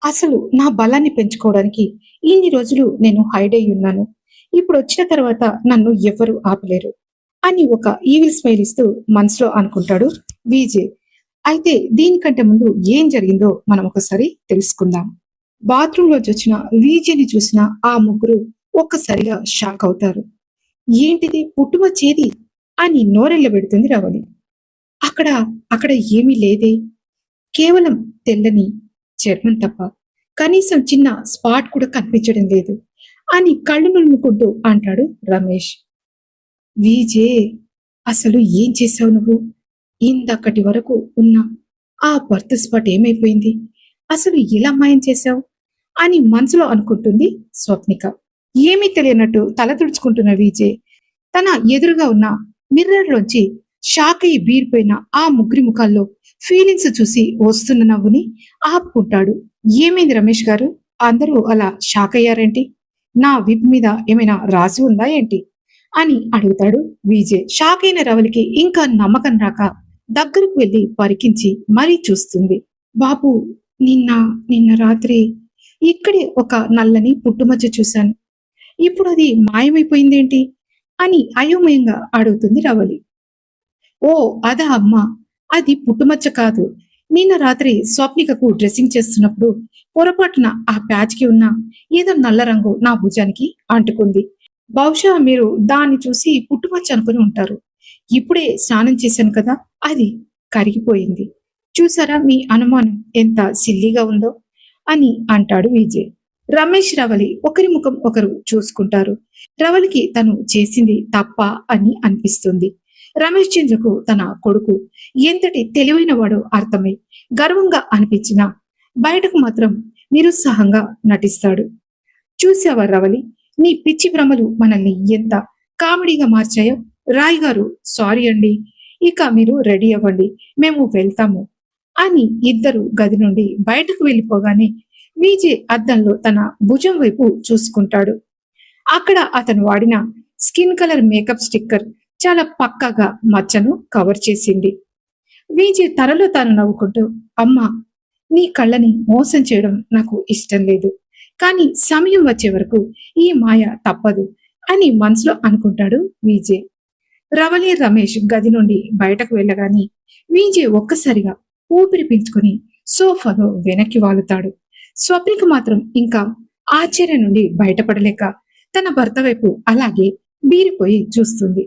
అసలు నా బలాన్ని పెంచుకోవడానికి ఇన్ని రోజులు నేను హైడ్ అయి ఉన్నాను. ఇప్పుడు వచ్చిన తర్వాత నన్ను ఎవ్వరు ఆపలేరు అని ఒక ఈవిల్ స్మైల్ ఇస్తూ మనసులో అనుకుంటాడు విజయ్. అయితే దీనికంటే ముందు ఏం జరిగిందో మనం ఒకసారి తెలుసుకుందాం. బాత్రూమ్ లోంచి వచ్చిన విజయ్ని చూసిన ఆ ముగ్గురు ఒక్కసారిగా షాక్ అవుతారు. ఏంటిది పుట్టుమచ్చేది అని నోరెళ్ళ పెడుతుంది రవలి. అక్కడ అక్కడ ఏమీ లేదే, కేవలం తెల్లని చర్మం తప్ప కనీసం చిన్న స్పాట్ కూడా కనిపించడం లేదు అని కళ్ళు నులుముకుంటూ అంటాడు రమేష్. విజే, అసలు ఏం చేసావు నువ్వు? ఇందక్కటి వరకు ఉన్న ఆ బర్త్ స్పాట్ ఏమైపోయింది? అసలు ఎలా మాయం చేశావు అని మనసులో అనుకుంటుంది స్వప్నిక. ఏమీ తెలియనట్టు తల తుడుచుకుంటున్న విజయ్ తన ఎదురుగా ఉన్న మిర్రర్ లోంచి షాక్ అయి బీరిపోయిన ఆ ముగ్గురి ముఖాల్లో ఫీలింగ్స్ చూసి వస్తున్న నవ్వుని ఆపుకుంటాడు. ఏమైంది రమేష్ గారు? అందరూ అలా షాక్ అయ్యారేంటి? నా విప్ మీద ఏమైనా రాసి ఉందా ఏంటి అని అడుగుతాడు విజయ్. షాక్ అయిన రవలికి ఇంకా నమ్మకం రాక దగ్గరకు వెళ్లి పరికించి మరీ చూస్తుంది. బాబు, నిన్న నిన్న రాత్రి ఇక్కడే ఒక నల్లని పుట్టుమచ్చ చూశాను. ఇప్పుడు అది మాయమైపోయిందేంటి అని అయోమయంగా అడుగుతుంది రవలి. ఓ అదా అమ్మా, అది పుట్టుమచ్చ కాదు. నిన్న రాత్రి స్వప్నికకు డ్రెస్సింగ్ చేస్తున్నప్పుడు పొరపాటున ఆ ప్యాచ్ కి ఉన్న ఏదో నల్ల రంగు నా భుజానికి అంటుకుంది. బహుశా మీరు దాన్ని చూసి పుట్టుమచ్చ అనుకుని ఉంటారు. ఇప్పుడే స్నానం చేశాను కదా, అది కరిగిపోయింది. చూసారా మీ అనుమానం ఎంత సిల్లీగా ఉందో అని అంటాడు విజయ్. రమేష్ రవలి ఒకరి ముఖం ఒకరు చూసుకుంటారు. రవలికి తను చేసింది తప్ప అని అనిపిస్తుంది. రమేష్ చంద్రకు తన కొడుకు ఎంతటి తెలివైన వాడో అర్థమై గర్వంగా అనిపించినా బయటకు మాత్రం నిరుత్సాహంగా నటిస్తాడు. చూసావా రవలి, నీ పిచ్చి భ్రమలు మనల్ని ఎంత కామెడీగా మార్చాయో. రాయ్ గారు, సారీ అండి, ఇక మీరు రెడీ అవ్వండి, మేము వెళ్తాము అని ఇద్దరు గది నుండి బయటకు వెళ్ళిపోగానే విజయ్ అద్దంలో తన భుజం వైపు చూసుకుంటాడు. అక్కడ అతను వాడిన స్కిన్ కలర్ మేకప్ స్టిక్కర్ చాలా పక్కాగా మచ్చను కవర్ చేసింది. విజయ్ తనలో తాను నవ్వుకుంటూ, అమ్మా, నీ కళ్ళని మోసం చేయడం నాకు ఇష్టం లేదు, కానీ సమయం వచ్చే వరకు ఈ మాయ తప్పదు అని మనసులో అనుకుంటాడు విజయ్. రవలి రమేష్ గది నుండి బయటకు వెళ్ళగానే విజయ్ ఒక్కసారిగా ఊపిరి పీల్చుకుని సోఫాలో వెనక్కి వాలుతాడు. స్వప్నిక మాత్రం ఇంకా ఆశ్చర్యం నుండి బయటపడలేక తన భర్త వైపు అలాగే బీరిపోయి చూస్తుంది.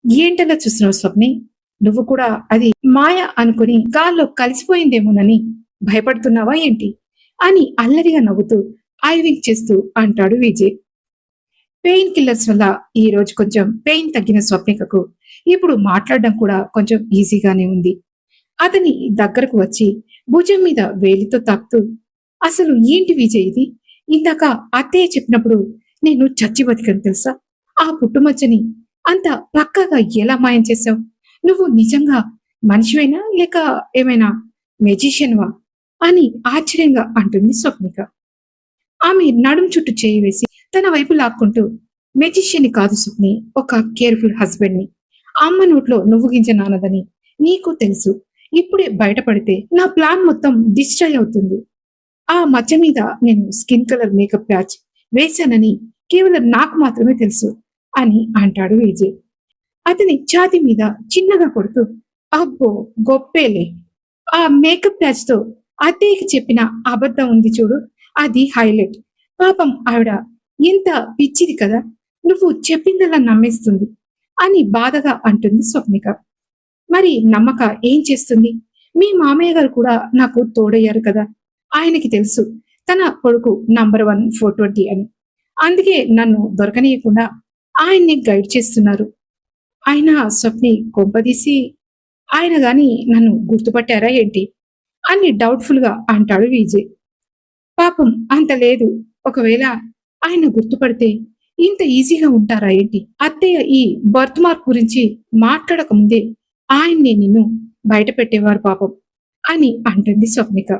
ఏంటలా చూస్తున్నావు స్వప్ని? నువ్వు కూడా అది మాయ అనుకుని గాల్లో కలిసిపోయిందేమోనని భయపడుతున్నావా ఏంటి అని అల్లరిగా నవ్వుతూ ఐవింగ్ చేస్తూ అంటాడు విజయ్. పెయిన్ కిల్లర్స్ వల్ల ఈ రోజు కొంచెం పెయిన్ తగ్గిన స్వప్నికకు ఇప్పుడు మాట్లాడడం కూడా కొంచెం ఈజీగానే ఉంది. అతని దగ్గరకు వచ్చి భుజం మీద వేలితో తాకుతూ, అసలు ఏంటి విజయ్ ఇది? ఇందాక అత్తయ్య చెప్పినప్పుడు నేను చచ్చి బతికను తెలుసా? ఆ పుట్టుమచ్చని అంత పక్కగా ఎలా మాయం చేశావు? నువ్వు నిజంగా మనిషివేనా లేక ఏమైనా మెజిషియన్వా అని ఆశ్చర్యంగా అంటుంది స్వప్నిక. ఆమె నడుం చుట్టూ చేయి వేసి తన వైపు లాక్కుంటూ, మెజిషియన్ కాదు స్వప్ని, ఒక కేర్ఫుల్ హస్బెండ్ ని. అమ్మ నోట్లో నువ్వు గింజ నానదని నీకు తెలుసు. ఇప్పుడే బయటపడితే నా ప్లాన్ మొత్తం డిస్ట్రాయ్ అవుతుంది. ఆ మచ్చ మీద నేను స్కిన్ కలర్ మేకప్ ప్యాచ్ వేశానని కేవలం నాకు మాత్రమే తెలుసు అని అంటాడు విజయ్. అతని ఛాతి మీద చిన్నగా కొడుతూ, అబ్బో గొప్పేలే, ఆ మేకప్ ప్యాచ్ తో అత్తయ్యకి చెప్పిన అబద్ధం ఉంది చూడు, అది హైలైట్. పాపం ఆవిడ ఇంత పిచ్చిది కదా, నువ్వు చెప్పిందలా నమ్మేస్తుంది అని బాధగా అంటుంది స్వప్నిక. మరి నమ్మక ఏం చేస్తుంది? మీ మామయ్య గారు కూడా నాకు తోడయ్యారు కదా, ఆయనకి తెలుసు తన కొడుకు నంబర్ 1 420 అని. అందుకే నన్ను దొరకనీయకుండా ఆయన్ని గైడ్ చేస్తున్నారు. ఆయన స్వప్ని కొంపదీసి ఆయన గాని నన్ను గుర్తుపట్టారా ఏంటి అని డౌట్ఫుల్ గా అంటాడు విజయ్. పాపం అంత లేదు. ఒకవేళ ఆయన గుర్తుపడితే ఇంత ఈజీగా ఉంటారా ఏంటి? అత్తయ్య ఈ బర్త్ మార్క్ గురించి మాట్లాడక ముందే ఆయన్ని నిన్ను బయట పెట్టేవారు పాపం అని అంటుంది స్వప్నిక.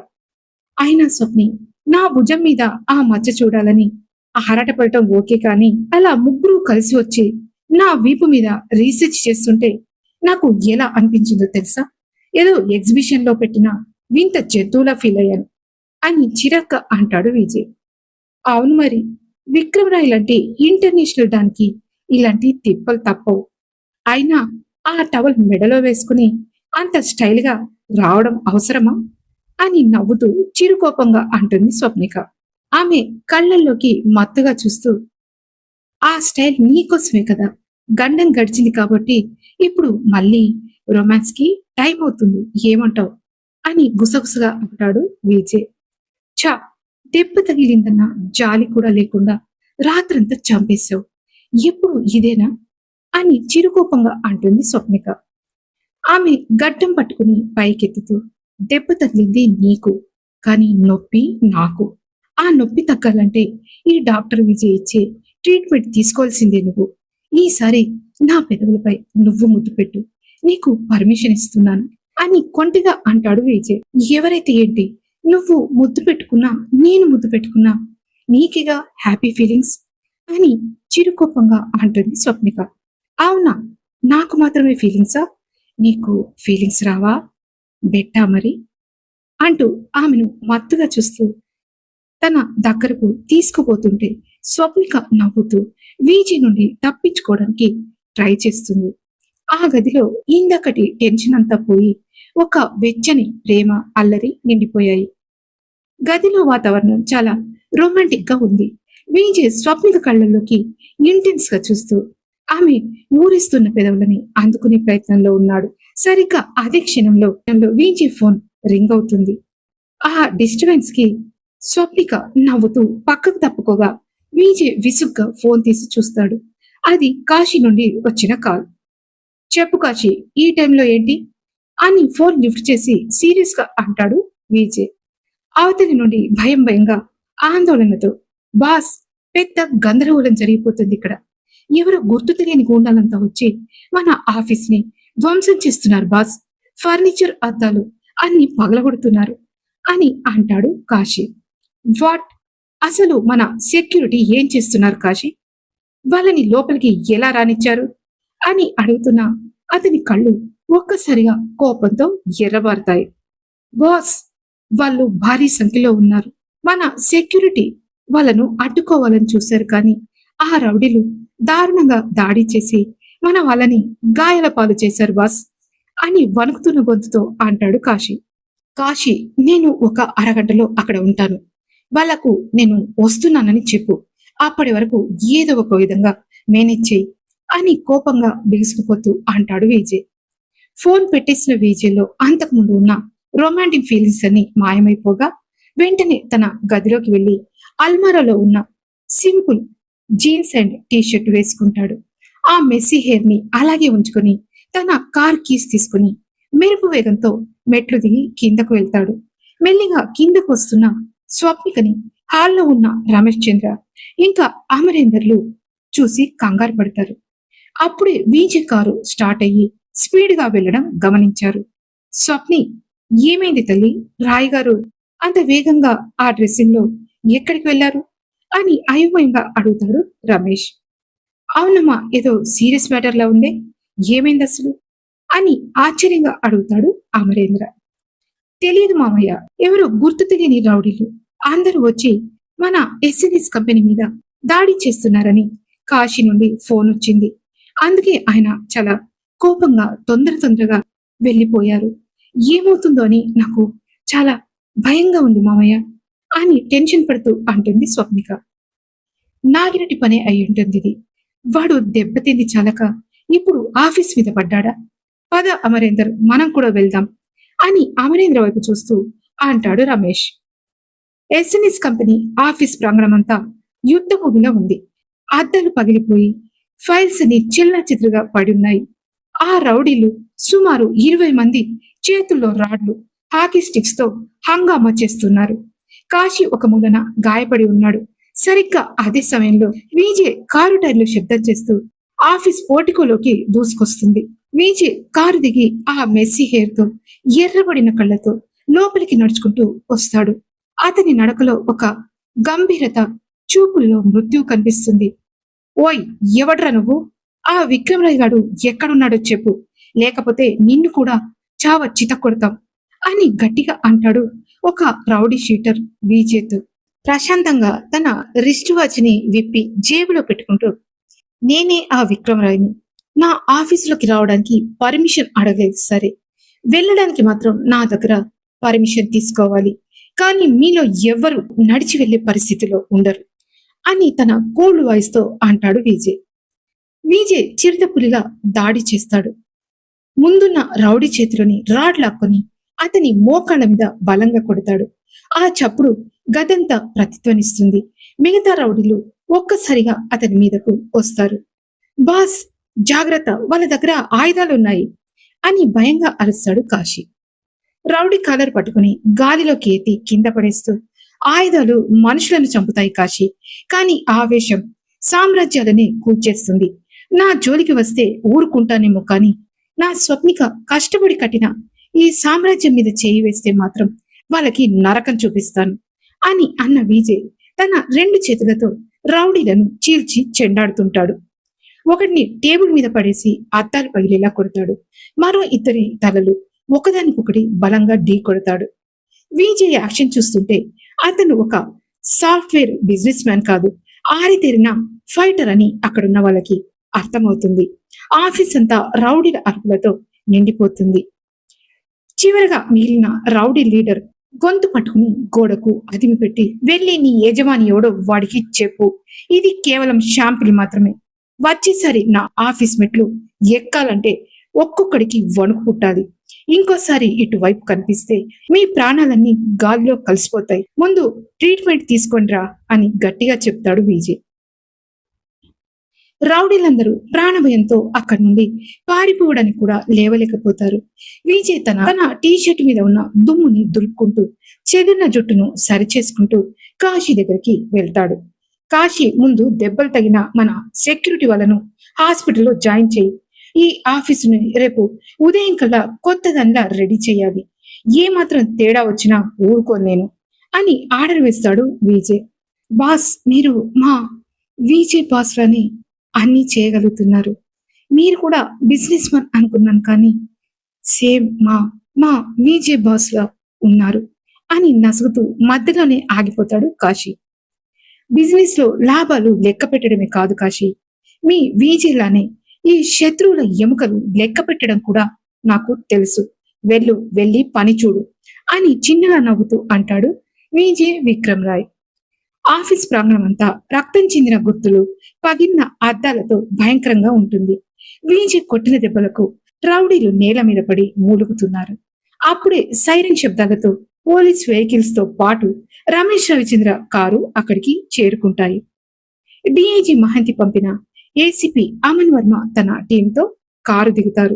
అయినా స్వప్ని, నా భుజం మీద ఆ మచ్చ చూడాలని ఆరాటపడటం ఓకే, కానీ అలా ముగ్గురు కలిసి వచ్చి నా వీపు మీద రీసెర్చ్ చేస్తుంటే నాకు ఎలా అనిపించిందో తెలుసా? ఏదో ఎగ్జిబిషన్ లో పెట్టిన వింత జంతువులా ఫీల్ అయ్యాను. అని చిరాగ్గా అంటాడు విజయ్. అవును మరి, విక్రమ్ రాయ్ లాంటి ఇంటర్నేషనల్ డాన్కి ఇలాంటి తిప్పలు తప్పవు. అయినా ఆ టవల్ మెడలో వేసుకుని అంత స్టైల్ గా రావడం అవసరమా అని నవ్వుతూ చిరుకోపంగా అంటుంది స్వప్నిక. ఆమె కళ్ళల్లోకి మత్తుగా చూస్తూ, ఆ స్టైల్ నీకోసమే కదా, గండం గడిచింది కాబట్టి ఇప్పుడు మళ్ళీ రొమాన్స్ కి టైం అవుతుంది, ఏమంటావు అని గుసగుసగా అంటాడు విజయ్. ఛా, దెబ్బ తగిలిందన్న జాలి కూడా లేకుండా రాత్రంతా చంపేశావు, ఎప్పుడు ఇదేనా అని చిరుకోపంగా అంటుంది స్వప్నిక. ఆమె గడ్డం పట్టుకుని పైకెత్తుతూ, దెబ్బ తగిలింది నీకు, కానీ నొప్పి నాకు. ఆ నొప్పి తగ్గాలంటే ఈ డాక్టర్ విజయ్ ఇచ్చే ట్రీట్మెంట్ తీసుకోవాల్సిందే నువ్వు. ఈసారి నా పెదవులపై నువ్వు ముద్దు పెట్టు, నీకు పర్మిషన్ ఇస్తున్నాను అని కొంటిగా అంటాడు విజయ్. ఎవరైతే ఏంటి, నువ్వు ముద్దు పెట్టుకున్నా నేను ముద్దు పెట్టుకున్నా నీకిగా హ్యాపీ ఫీలింగ్స్ అని చిరుకోపంగా అంటుంది స్వప్నిక. అవునా, నాకు మాత్రమే ఫీలింగ్సా, నీకు ఫీలింగ్స్ రావా బెట్టా మరి అంటూ ఆమెను మత్తుగా చూస్తూ తన దగ్గరకు తీసుకుపోతుంటే స్వప్నిక నవ్వుతూ వీజీ నుండి తప్పించుకోవడానికి ట్రై చేస్తుంది. ఆ గదిలో ఇందకటి టెన్షన్ అంతా పోయి ఒక వెచ్చని ప్రేమ అల్లరి నిండిపోయాయి. గదిలో వాతావరణం చాలా రొమాంటిక్ గా ఉంది. విజయ్ స్వప్నిక కళ్ళల్లోకి ఇంటెన్స్ గా చూస్తూ ఆమె ఊరిస్తున్న పెదవులని అందుకునే ప్రయత్నంలో ఉన్నాడు. సరిగ్గా అదే క్షణంలో విజయ్ ఫోన్ రింగ్ అవుతుంది. ఆ డిస్టర్బెన్స్ కి స్వప్నిక నవ్వుతూ పక్కకు తప్పుకోగా విజయ్ విసుగ్గా ఫోన్ తీసి చూస్తాడు. అది కాశీ నుండి వచ్చిన కాల్. చెప్పు కాశీ, ఈ టైంలో ఏంటి అని ఫోన్ లిఫ్ట్ చేసి సీరియస్ గా అంటాడు విజయ్. అవతలి నుండి భయం భయంగా ఆందోళనతో, బాస్, పెద్ద గందరగోళం జరిగిపోతుంది ఇక్కడ. ఎవరో గుర్తు తెలియని గూండాలంతా వచ్చి మన ఆఫీస్ ని ధ్వంసం చేస్తున్నారు బాస్. ఫర్నిచర్ అద్దాలు అన్ని పగలగొడుతున్నారు అని అంటాడు కాశీ. వాట్, అసలు మన సెక్యూరిటీ ఏం చేస్తున్నారు కాశీ? వాళ్ళని లోపలికి ఎలా రానిచ్చారు అని అడుగుతున్నా అతని కళ్ళు ఒక్కసారిగా కోపంతో ఎర్రబారుతాయి. బాస్, వాళ్ళు భారీ సంఖ్యలో ఉన్నారు. మన సెక్యూరిటీ వాళ్ళను అడ్డుకోవాలని చూశారు, కానీ ఆ రౌడీలు దారుణంగా దాడి చేసి మన వాళ్ళని గాయాల పాలు చేశారు బాస్ అని వణుకుతున్న గొంతుతో అంటాడు కాశీ. కాశీ, నేను ఒక అరగంటలో అక్కడ ఉంటాను, వాళ్లకు నేను వస్తున్నానని చెప్పు, అప్పటి వరకు ఏదో ఒక విధంగా మేనేజ్ చేయి అని కోపంగా బిగుసుకుపోతూ అంటాడు విజయ్. ఫోన్ పెట్టేసిన విజయ్లో అంతకుముందు ఉన్న రొమాంటిక్ ఫీలింగ్స్ అన్ని మాయమైపోగా వెంటనే తన గదిలోకి వెళ్లి అల్మారాలో ఉన్న సింపుల్ జీన్స్ అండ్ టీషర్ట్ వేసుకుంటాడు. ఆ మెస్సీ హెయిర్ ని అలాగే ఉంచుకొని తన కార్ కీస్ తీసుకుని మెరుపు వేగంతో మెట్లు దిగి కిందకు వెళ్తాడు. మెల్లిగా కిందకు వస్తున్న స్వప్నికని హాల్లో ఉన్న రమేష్ చంద్ర ఇంకా అమరేందర్లు చూసి కంగారు పడతారు. అప్పుడే వీజీ కారు స్టార్ట్ అయ్యి స్పీడ్ గా వెళ్లడం గమనించారు. స్వప్ని, ఏమైంది తల్లి, రాయ్ గారు అంత వేగంగా ఆ డ్రెస్సింగ్ లో ఎక్కడికి వెళ్లారు అని అయోమయంగా అడుగుతాడు రమేష్. అవునమ్మా, ఏదో సీరియస్ మ్యాటర్ లా ఉందే, ఏమైంది అసలు అని ఆశ్చర్యంగా అడుగుతాడు అమరేంద్ర. తెలియదు మామయ్య, ఎవరో గుర్తు తెలియని రౌడీలు అందరూ వచ్చి మన ఎస్ఎన్ఎస్ కంపెనీ మీద దాడి చేస్తున్నారని కాశీ నుండి ఫోన్ వచ్చింది. అందుకే ఆయన చాలా కోపంగా తొందరగా వెళ్ళిపోయారు. ఏమవుతుందో అని నాకు చాలా భయంగా ఉంది మామయ్య అని టెన్షన్ పడుతూ అంటుంది స్వప్నిక. నాగినటి పనే అయి ఉంటుంది ఇది. వాడు దెబ్బతింది చాలక ఇప్పుడు ఆఫీస్ మీద పడ్డాడా? పద అమరేందర్, మనం కూడా వెళ్దాం అని అమరేంద్ర వైపు చూస్తూ అంటాడు రమేష్. ఎస్ఎన్ఎస్ కంపెనీ ఆఫీస్ ప్రాంగణమంతా యుద్ధ భూమిలో ఉంది. అద్దాలు పగిలిపోయి ఫైల్స్ ని చిల్లా చిత్రుగా పడి ఉన్నాయి. ఆ రౌడీలు సుమారు 20 మంది చేతుల్లో రాడ్లు, హాకీ స్టిక్స్ తో హంగామా చేస్తున్నారు. కాశీ ఒక మూలన గాయపడి ఉన్నాడు. సరిగ్గా అదే సమయంలో విజయ్ కారు టైర్లు శబ్దం చేస్తూ ఆఫీస్ పోర్టికోలోకి దూసుకొస్తుంది. విజయ్ కారు దిగి ఆ మెస్సీ హెయిర్ తో ఎర్రబడిన కళ్ళతో లోపలికి నడుచుకుంటూ వస్తాడు. అతని నడకలో ఒక గంభీరత, చూపుల్లో మృత్యు కనిపిస్తుంది. ఓయ్, ఎవడ్రా నువ్వు? ఆ విక్రమరాయ్ గాడు ఎక్కడున్నాడో చెప్పు, లేకపోతే నిన్ను కూడా చావ చితక్కొడతాం అని గట్టిగా అంటాడు ఒక రౌడీ షీటర్ విజేత్. ప్రశాంతంగా తన రిస్ట్ వాచ్ ని విప్పి జేబులో పెట్టుకుంటూ, నేనే ఆ విక్రమ్ రాయ్ని. నా ఆఫీసులోకి రావడానికి పర్మిషన్ అడగలేదు సరే, వెళ్ళడానికి మాత్రం నా దగ్గర పర్మిషన్ తీసుకోవాలి. కానీ మీలో ఎవ్వరు నడిచి వెళ్లే పరిస్థితిలో ఉండరు అని తన కోల్డ్ వాయిస్ తో అంటాడు విజయ్. విజయ్ చిరుతపులిలా దాడి చేస్తాడు. ముందున్న రౌడీ చేతిలోని రాడ్ లాక్కొని అతని మోకాళ్ళ మీద బలంగా కొడతాడు. ఆ చప్పుడు గదంతా ప్రతిధ్వనిస్తుంది. మిగతా రౌడీలు ఒక్కసారిగా అతని మీదకు వస్తారు. బాస్ జాగ్రత్త, వాళ్ళ దగ్గర ఆయుధాలున్నాయి అని భయంగా అరుస్తాడు కాశీ. రౌడీ కాలర్ పట్టుకుని గాలిలోకి ఎత్తి కింద పడేస్తూ, ఆయుధాలు మనుషులను చంపుతాయి కాశీ, కానీ ఆవేశం సామ్రాజ్యాలని కూల్చేస్తుంది. నా జోలికి వస్తే ఊరుకుంటానేమో కానీ నా స్వప్నిక కష్టపడి కట్టిన ఈ సామ్రాజ్యం మీద చేయి వేస్తే మాత్రం వాళ్ళకి నరకం చూపిస్తాను అని అన్న విజయ్ తన 2 చేతులతో రౌడీలను చీల్చి చెండాడుతుంటాడు. ఒకడిని టేబుల్ మీద పడేసి అద్దాలు పగిలేలా కొడతాడు. మరో ఇద్దరి తలలు ఒకదానికొకటి బలంగా ఢీ కొడతాడు. విజయ్ యాక్షన్ చూస్తుంటే అతను ఒక సాఫ్ట్వేర్ బిజినెస్ మ్యాన్ కాదు, ఆరితేరిన ఫైటర్ అని అక్కడున్న వాళ్ళకి అర్థమవుతుంది. ఆఫీస్ అంతా రౌడీల అరుపులతో నిండిపోతుంది. చివరగా మిగిలిన రౌడీ లీడర్ గొంతు పట్టుకుని గోడకు అదిమి పెట్టి, వెళ్ళి నీ యజమాని ఎవడో వాడికి చెప్పు, ఇది కేవలం షాంపిల్ మాత్రమే. వచ్చేసారి నా ఆఫీస్ మెట్లు ఎక్కాలంటే ఒక్కొక్కడికి వణుకు పుట్టాలి. ఇంకోసారి ఇటువైపు కనిపిస్తే మీ ప్రాణాలన్నీ గాలిలో కలిసిపోతాయి. ముందు ట్రీట్మెంట్ తీసుకోండిరా అని గట్టిగా చెప్తాడు విజయ్. రౌడీలందరూ ప్రాణభయంతో అక్కడి నుండి పారిపోవడానికి కూడా లేవలేకపోతారు. విజయ్ తన టీషర్ట్ మీద ఉన్న దుమ్ముని దులుపుకుంటూ చెదిరిన జుట్టును సరిచేసుకుంటూ కాశీ దగ్గరికి వెళ్తాడు. కాశీ ముందు దెబ్బలు తగిన మన సెక్యూరిటీ వాళ్ళను హాస్పిటల్లో జాయిన్ చేయి. ఈ ఆఫీసుని రేపు ఉదయం కల్లా కొత్త దానిలా రెడీ చేయాలి. ఏ మాత్రం తేడా వచ్చినా ఊరుకోను నేను అని ఆర్డర్ వేస్తాడు విజయ్. బాస్, మీరు మా విజయ్ బాస్ లని అన్ని చేయగలుగుతున్నారు. మీరు కూడా బిజినెస్ మ్యాన్ అనుకున్నాను, కానీ సేమ్ మా మా విజయ్ బాస్ లా ఉన్నారు అని నసుగుతూ మధ్యలోనే ఆగిపోతాడు కాశీ. బిజినెస్ లో లాభాలు లెక్క పెట్టడమే కాదు కాశీ, మీ విజయ్ లానే ఈ శత్రువుల ఎముకలు లెక్క పెట్టడం కూడా నాకు తెలుసు. వెళ్ళి పని చూడు అని చిన్నగా నవ్వుతూ అంటాడు విజయ్ విక్రమ్ రాయ్. ఆఫీస్ ప్రాంగణం అంతా రక్తం చెందిన గుర్తులు, పగిలిన అద్దాలతో భయంకరంగా ఉంటుంది. విజయ్ కొట్టిన దెబ్బలకు రౌడీలు నేల మీద పడి మూలుగుతున్నారు. అప్పుడే సైరన్ శబ్దాలతో పోలీస్ వెహికల్స్ తో పాటు రమేష్ రవిచంద్ర కారు అక్కడికి చేరుకుంటాయి. డిఐజీ మహంతి పంపిన ఏసీపీ అమన్ వర్మ తన టీంతో కారు దిగుతారు.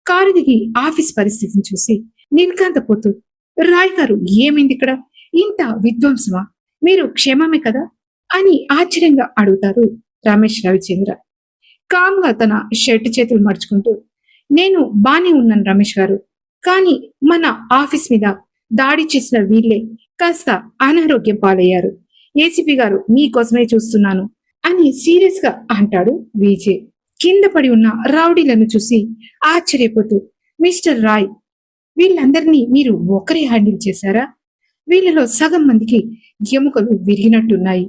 కారు దిగి ఆఫీస్ పరిస్థితిని చూసి నిర్ఘాంతపోతూ, రాయ్ గారు ఏమైంది ఇక్కడ? ఇంత విధ్వంసమా? మీరు క్షేమమే కదా అని ఆశ్చర్యంగా అడుగుతారు రమేష్ రవిచంద్ర. కామ్గా తన షర్ట్ చేతులు మడుచుకుంటూ, నేను బానే ఉన్నాను రమేష్ గారు, కానీ మన ఆఫీస్ మీద దాడి చేసిన వీళ్ళే కాస్త అనారోగ్యం పాలయ్యారు. ఏసీపీ గారు మీకోసమే చూస్తున్నాను అని సీరియస్ గా అంటాడు విజయ్. కింద పడి ఉన్న రౌడీలను చూసి ఆశ్చర్యపోతూ, మిస్టర్ రాయ్, వీళ్ళందరినీ మీరు ఒకరే హ్యాండిల్ చేశారా? వీళ్ళలో సగం మందికి ఎముకలు విరిగినట్టున్నాయి.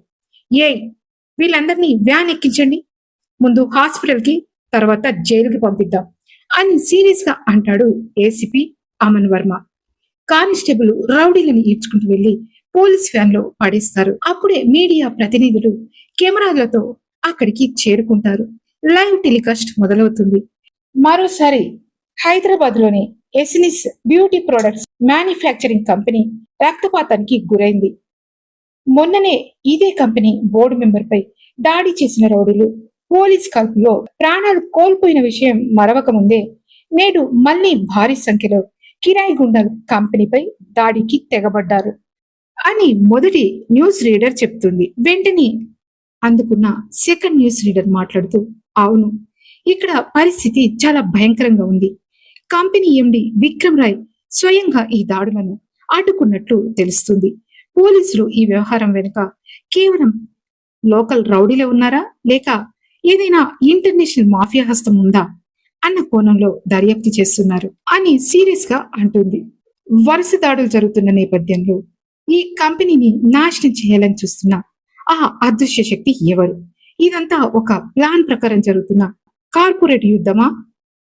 వీళ్ళందరినీ వ్యాన్ ఎక్కించండి, ముందు హాస్పిటల్ కి, తర్వాత జైలుకి పంపిద్దాం అని సీరియస్ గా అంటాడు ఏసీపీ అమన్ వర్మ. కానిస్టేబుల్ రౌడీలను ఈడ్చుకుంటూ వెళ్లి పోలీస్ వ్యాన్ లో పడేస్తారు. అప్పుడే మీడియా ప్రతినిధులు కెమెరాలతో అక్కడికి చేరుకుంటారు. లైవ్ టెలికాస్ట్ మొదలవుతుంది. మరోసారి హైదరాబాద్ లోని ఎస్నిస్ బ్యూటీ ప్రొడక్ట్స్ మ్యానుఫ్యాక్చరింగ్ కంపెనీ రక్తపాతానికి గురైంది. మొన్ననే ఇదే కంపెనీ బోర్డు మెంబర్ పై దాడి చేసిన రౌడీలు పోలీస్ కాల్పులో ప్రాణాలు కోల్పోయిన విషయం మరవక ముందే నేడు మళ్లీ భారీ సంఖ్యలో కిరాయి గుండాలు కంపెనీపై దాడికి తెగబడ్డారు అని మొదటి న్యూస్ రీడర్ చెప్తుంది. వెంటనే అందుకున్న సెకండ్ న్యూస్ రీడర్ మాట్లాడుతూ, అవును, ఇక్కడ పరిస్థితి చాలా భయంకరంగా ఉంది. కంపెనీ ఎండి విక్రమ్ రాయ్ స్వయంగా ఈ దాడులను అడ్డుకున్నట్లు తెలుస్తుంది. పోలీసులు ఈ వ్యవహారం వెనుక కేవలం లోకల్ రౌడీలే ఉన్నారా, లేక ఏదైనా ఇంటర్నేషనల్ మాఫియా హస్తం ఉందా అన్న కోణంలో దర్యాప్తు చేస్తున్నారు అని సీరియస్ గా అంటుంది. వరుస దాడులు జరుగుతున్న నేపథ్యంలో ఈ కంపెనీని నాశనం చేయాలని చూస్తున్న ఆ అదృశ్య శక్తి ఎవరు? ఇదంతా ఒక ప్లాన్ ప్రకారం జరుగుతున్న కార్పొరేట్ యుద్ధమా?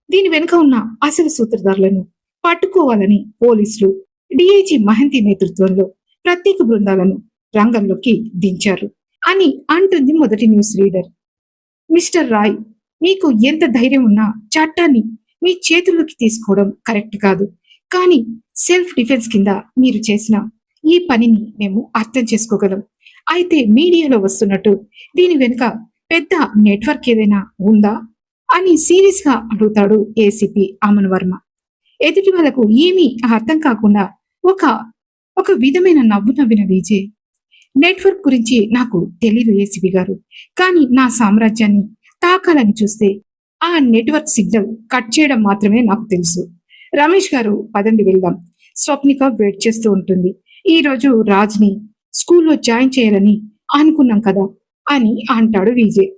దీని వెనుక ఉన్న అసలు సూత్రధారులను పట్టుకోవాలని పోలీసులు డిఐజీ మహంతి నేతృత్వంలో ప్రత్యేక బృందాలను రంగంలోకి దించారు అని అంటుంది మొదటి న్యూస్ రీడర్. మిస్టర్ రాయ్, మీకు ఎంత ధైర్యం ఉన్నా చట్టాన్ని మీ చేతుల్లోకి తీసుకోవడం కరెక్ట్ కాదు. కానీ సెల్ఫ్ డిఫెన్స్ కింద మీరు చేసిన ఈ పనిని మేము అర్థం చేసుకోగలం. అయితే మీడియాలో వస్తున్నట్టు దీని వెనుక పెద్ద నెట్వర్క్ ఏదైనా ఉందా అని సీరియస్ గా అడుగుతాడు ఏసీపీ అమన్ వర్మ. ఎదుటి వాళ్ళకు ఏమీ అర్థం కాకుండా ఒక ఒక విధమైన నవ్వు నవ్విన విజయ్, నెట్వర్క్ గురించి నాకు తెలియదు ఏసీపీ గారు, కానీ నా సామ్రాజ్యాన్ని తాకాలని చూస్తే ఆ నెట్వర్క్ సిగ్నల్ కట్ చేయడం మాత్రమే నాకు తెలుసు. రమేష్ గారు, పదండి వెళ్దాం. స్వప్నిక వెయిట్ చేస్తూ ఉంటుంది. ఈ రోజు రాజ్ని స్కూల్లో జాయిన్ చేయాలని అనుకున్నాం కదా అని అంటాడు విజయ్.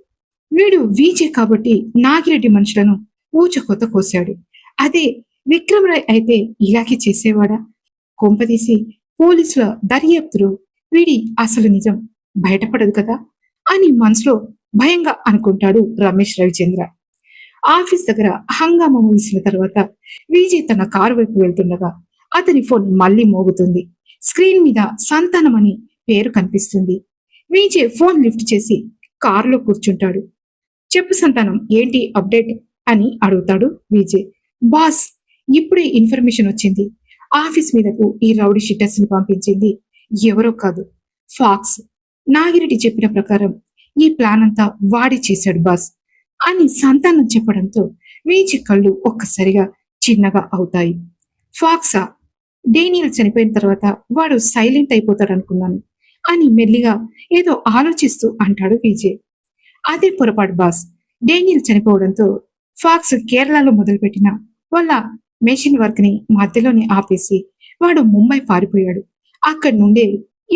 వీడు విజయ్ కాబట్టి నాగిరెడ్డి మనుషులను ఊచకొత్త కోశాడు. అదే విక్రమ్ రాయ్ అయితే ఇలాగే చేసేవాడా? కొంపదీసి పోలీసుల దర్యాప్తులో వీడి అసలు నిజం బయటపడదు కదా అని మనసులో భయంగా అనుకుంటాడు రమేష్ రవిచంద్ర. ఆఫీస్ దగ్గర హంగామా ముగిసిన తర్వాత విజయ్ తన కారు వైపు వెళ్తుండగా అతని ఫోన్ మళ్ళీ మోగుతుంది. స్క్రీన్ మీద సంతానం అని పేరు కనిపిస్తుంది. విజయ్ ఫోన్ లిఫ్ట్ చేసి కారులో కూర్చుంటాడు. చెప్పు సంతానం, ఏంటి అప్డేట్ అని అడుగుతాడు విజయ్. బాస్, ఇప్పుడే ఇన్ఫర్మేషన్ వచ్చింది. ఆఫీస్ మీదకు ఈ రౌడీ షీటర్స్ ని పంపించింది ఎవరో కాదు, ఫాక్స్. నాగిరెడ్డి చెప్పిన ప్రకారం ఈ ప్లాన్ అంతా వాడి చేశాడు బాస్ అని సంతానం చెప్పడంతో విజయ్ కళ్ళు ఒక్కసారిగా చిన్నగా అవుతాయి. ఫాక్సా? డేనియల్ చనిపోయిన తర్వాత వాడు సైలెంట్ అయిపోతాడు అనుకున్నాను అని మెల్లిగా ఏదో ఆలోచిస్తూ అంటాడు విజయ్. అదే పొరపాటు బాస్. డేనియల్ చనిపోవడంతో ఫాక్స్ కేరళలో మొదలుపెట్టిన వాళ్ళ మెషిన్ వర్క్ ని మధ్యలోనే ఆపేసి వాడు ముంబై పారిపోయాడు. అక్కడి నుండే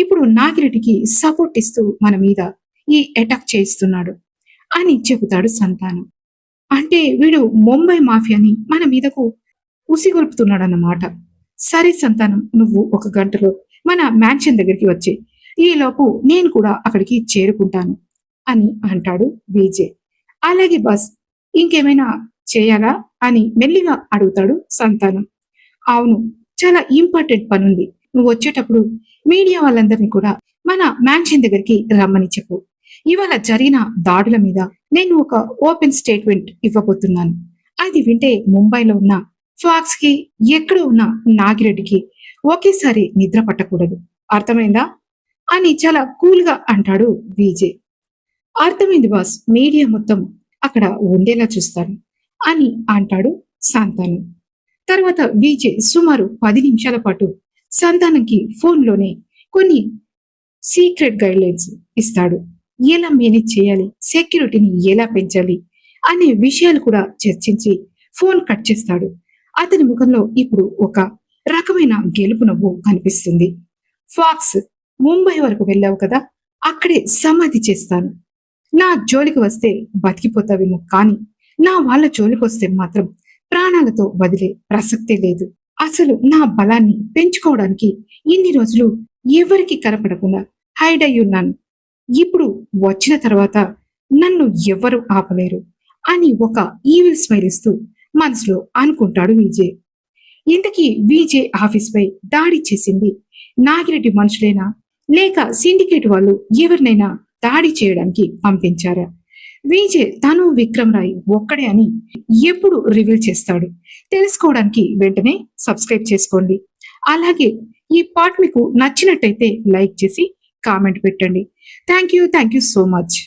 ఇప్పుడు నాగిరెడ్డికి సపోర్ట్ ఇస్తూ మన మీద ఈ అటాక్ చేయిస్తున్నాడు అని చెబుతాడు సంతానం. అంటే వీడు ముంబై మాఫియాని మన మీదకు ఉసిగొల్పుతున్నాడన్నమాట. సరే సంతానం, నువ్వు 1 గంటలో మన మ్యాన్షన్ దగ్గరికి వచ్చే, ఈలోపు నేను కూడా అక్కడికి చేరుకుంటాను అని అంటాడు విజయ్. అలాగే బాస్, ఇంకేమైనా చేయాలా అని మెల్లిగా అడుగుతాడు సంతానం. అవును, చాలా ఇంపార్టెంట్ పనుంది. నువ్వు వచ్చేటప్పుడు మీడియా వాళ్ళందరినీ కూడా మన మ్యాన్షన్ దగ్గరికి రమ్మని చెప్పు. ఇవాళ జరిగిన దాడుల మీద నేను ఒక ఓపెన్ స్టేట్మెంట్ ఇవ్వబోతున్నాను. అది వింటే ముంబైలో ఉన్న ఫాక్స్ కి, ఎక్కడ ఉన్న నాగిరెడ్డికి ఒకేసారి నిద్ర పట్టకూడదు. అర్థమైందా అని చాలా కూల్ గా అంటాడు విజయ్. అర్థమైంది బాస్, మీడియా మొత్తం అక్కడ ఉండేలా చూస్తాను అని అంటాడు సంతానం. తర్వాత విజయ్ సుమారు 10 నిమిషాల పాటు సంతానంకి ఫోన్లోనే కొన్ని సీక్రెట్ గైడ్ లైన్స్ ఇస్తాడు. ఎలా మేనేజ్ చేయాలి, సెక్యూరిటీని ఎలా పెంచాలి అనే విషయాలు కూడా చర్చించి ఫోన్ కట్ చేస్తాడు. అతని ముఖంలో ఇప్పుడు ఒక రకమైన గెలుపు నవ్వు కనిపిస్తుంది. ఫాక్స్, ముంబై వరకు వెళ్ళావు కదా, అక్కడే సమాధి చేస్తాను. నా జోలికి వస్తే బతికిపోతావేమో, కానీ నా వాళ్ళ జోలికి వస్తే మాత్రం ప్రాణాలతో వదిలే ప్రసక్తే లేదు. అసలు నా బలాన్ని పెంచుకోవడానికి ఇన్ని రోజులు ఎవరికి కనపడకుండా హైడ్ అయి ఉన్నాను. ఇప్పుడు వచ్చిన తర్వాత నన్ను ఎవ్వరూ ఆపలేరు అని ఒక ఈవిల్ స్మైల్ ఇస్తూ మనసులో అనుకుంటాడు విజయ్. ఇంతకీ విజయ్ ఆఫీస్ పై దాడి చేసింది నాగిరెడ్డి మనుషులేనా, లేక సిండికేట్ వాళ్ళు ఎవరినైనా దాడి చేయడానికి పంపించారా? విజయ్ తను విక్రమ్ రాయ్ ఒక్కడే అని ఎప్పుడు రివీల్ చేస్తాడు? తెలుసుకోవడానికి వెంటనే సబ్స్క్రైబ్ చేసుకోండి. అలాగే ఈ పార్ట్ మీకు నచ్చినట్టయితే లైక్ చేసి కామెంట్ పెట్టండి. Thank you so much.